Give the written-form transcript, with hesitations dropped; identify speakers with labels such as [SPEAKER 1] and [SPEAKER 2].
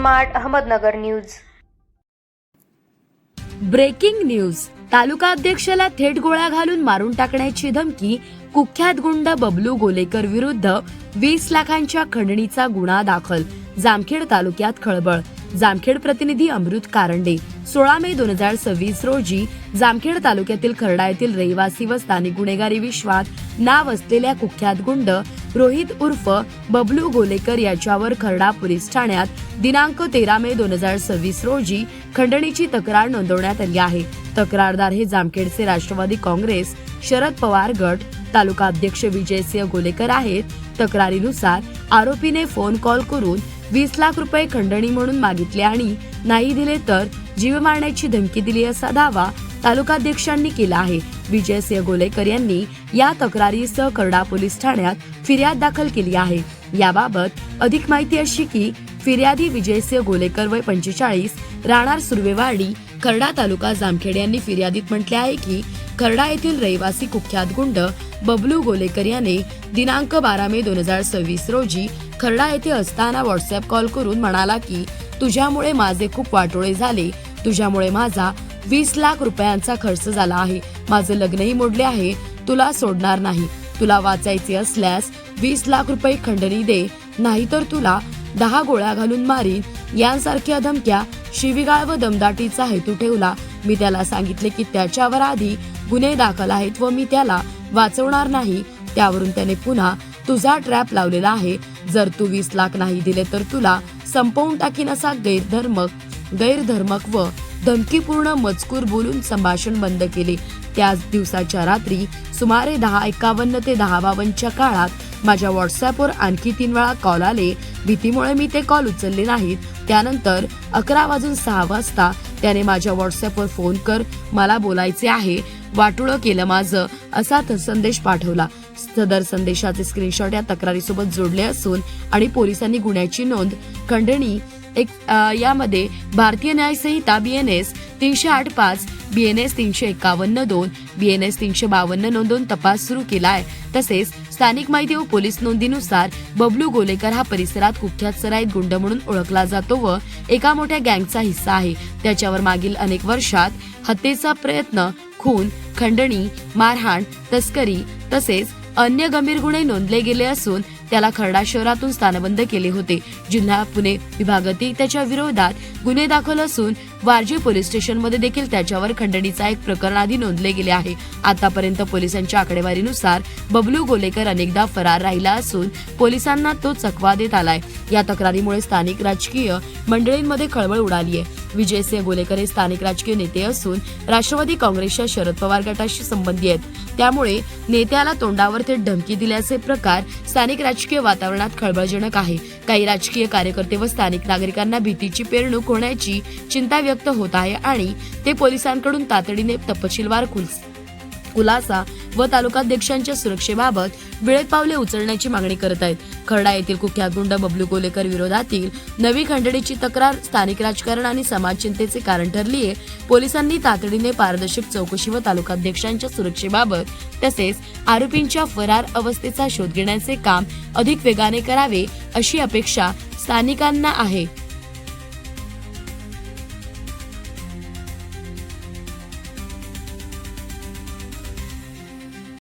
[SPEAKER 1] Smart Ahmednagar news.
[SPEAKER 2] Breaking news. Taluka अध्यक्षाला थेट गोळ्या घालून मारून टाकण्याची धमकी। कुख्यात गुंड बबलू गोलेकर विरुद्ध 20 लाखांच्या खंडणीचा गुन्हा दाखल। जामखेड तालुक्यात खळबळ। जामखेड प्रतिनिधी अमृत कारंडे। 16 मे 2026 रोजी जामखेड तालुक्यातील खर्डा येथील रहिवासी व स्थानिक गुन्हेगारी विश्वात नाव असलेल्या कुख्यात गुंड रोहित उर्फ बबलू गोलेकर याच्यावर खर्डा पोलीस ठाण्यात दिनांक 13 मे 2026 रोजी खंडणीची तक्रार नोंदवण्यात आली आहे। तक्रारदार हे जामखेडचे राष्ट्रवादी काँग्रेस शरद पवार गट तालुका अध्यक्ष विजयसिंह गोलेकर आहेत। तक्रारीनुसार आरोपीने फोन कॉल करून 20 लाख रुपये खंडणी म्हणून मागितले आणि नाही दिले तर जीव मारण्याची धमकी दिली असा दावा तालुकाध्यक्षांनी केला आहे। विजयसिंह गोलेकर यांनी या तक्रारीसह खर्डा पोलीस ठाण्यात फिर्याद दाखल केली आहे। याबाबत अधिक माहिती अशी की फिर्यादी विजयसिंह गोलेकर वय 45 राहणार सुर्वेवाडी खर्डा तालुका जामखेड यांनी फिर्यादीत म्हटले आहे की खर्डा येथील रहिवासी कुख्यात गुंड बबलू गोलेकर याने दिनांक 12 मे 2026 रोजी खर्डा येथे असताना व्हॉट्सअप कॉल करून म्हणाला की तुझ्यामुळे माझे खूप वाटोळे झाले, तुझ्यामुळे माझा 20 लाख रुपयांचा खर्च झाला आहे, माझे लग्नही मोडले आहे, तुला सोडणार नाही, तुला वाचायचे असल्यास 20 लाख रुपये खंडणी दे, नाहीतर तुला 10 गोळ्या घालून मारीन, यांसारख्या धमक्या, शिवीगाळ व दमदाटीचा हेतू ठेवला। मी त्याला सांगितले की त्याच्यावर आधी गुन्हे दाखल आहेत व मी त्याला वाचवणार नाही। त्यावरून त्याने पुन्हा तुझा ट्रॅप लावलेला आहे, जर तू 20 लाख नाही दिले तर तुला संपवून टाकीन असा गैरधर्मक व धमकीपूर्ण मजकूर बोलून संभाषण बंद केले। त्याच दिवसाच्या रात्री सुमारे 10:51 ते 10:52च्या काळात माझ्या व्हॉट्सअपवर आणखी 3 वेळा कॉल आले। भीतीमुळे मी ते कॉल उचलले नाहीत। त्यानंतर 11:06 वाजता त्याने माझ्या व्हॉट्सअपवर फोन कर, मला बोलायचे आहे, वाटोळं केलं माझं, असा संदेश पाठवला। सदर संदेशाचे स्क्रीनशॉट या तक्रारीसोबत जोडले असून आणि पोलिसांनी गुन्ह्याची नोंद खंडणी यामध्ये भारतीय न्याय संहिता BNS 308-5, BNS 351-2, BNS 352 नोंदवून तपास सुरू केला आहे। तसेच स्थानिक माहिती व पोलीस नोंदीनुसार बबलू गोलेकर हा परिसरात कुख्यात सराईत गुंड म्हणून ओळखला जातो व एका मोठ्या गँगचा हिस्सा आहे। त्याच्यावर मागील अनेक वर्षात हत्येचा प्रयत्न, खून, खंडणी, मारहाण, तस्करी तसेच अन्य गंभीर गुन्हे नोंदले गेले असून त्याला खर्डा शहरातून स्थानबंद केले होते। जिल्हा पुणे विभागातील त्याच्या विरोधात गुन्हे दाखल असून वारजी पोलीस स्टेशनमध्ये देखील त्याच्यावर खंडणीचा एक प्रकरण आधी नोंदले गेले आहे। आतापर्यंत पोलिसांच्या आकडेवारीनुसार बबलू गोलेकर अनेकदा फरार राहिला असून पोलिसांना तो चकवा देत आलाय। या तक्रारीमुळे स्थानिक राजकीय मंडळींमध्ये खळबळ उडाली आहे। विजयसिंह गोलेकर हे स्थानिक राजकीय नेते असून राष्ट्रवादी काँग्रेसच्या शरद पवार गटाशी संबंधी आहेत। त्यामुळे नेत्याला तोंडावर थेट धमकी दिल्याचे प्रकार स्थानिक राजकीय वातावरणात खळबळजनक आहे। काही राजकीय कार्यकर्ते व स्थानिक नागरिकांना भीतीची पेरणूक होण्याची चिंता व्यक्त होत आहे आणि ते पोलिसांकडून तातडीने तपशीलवार खुलासा व तालुकाध्यक्षांच्या सुरक्षेबाबत वेळेत पावले उचलण्याची मागणी करत आहेत। खर्डा येथील कुख्यात गुंड बबलू गोलेकर विरोधातील नवी खंडणीची तक्रार स्थानिक राजकारण आणि समाज चिंतेचे कारण ठरली आहे। पोलिसांनी तातडीने पारदर्शक चौकशी व तालुकाध्यक्षांच्या सुरक्षेबाबत तसेच आरोपींच्या फरार अवस्थेचा शोध घेण्याचे काम अधिक वेगाने करावे अशी अपेक्षा स्थानिकांना आहे।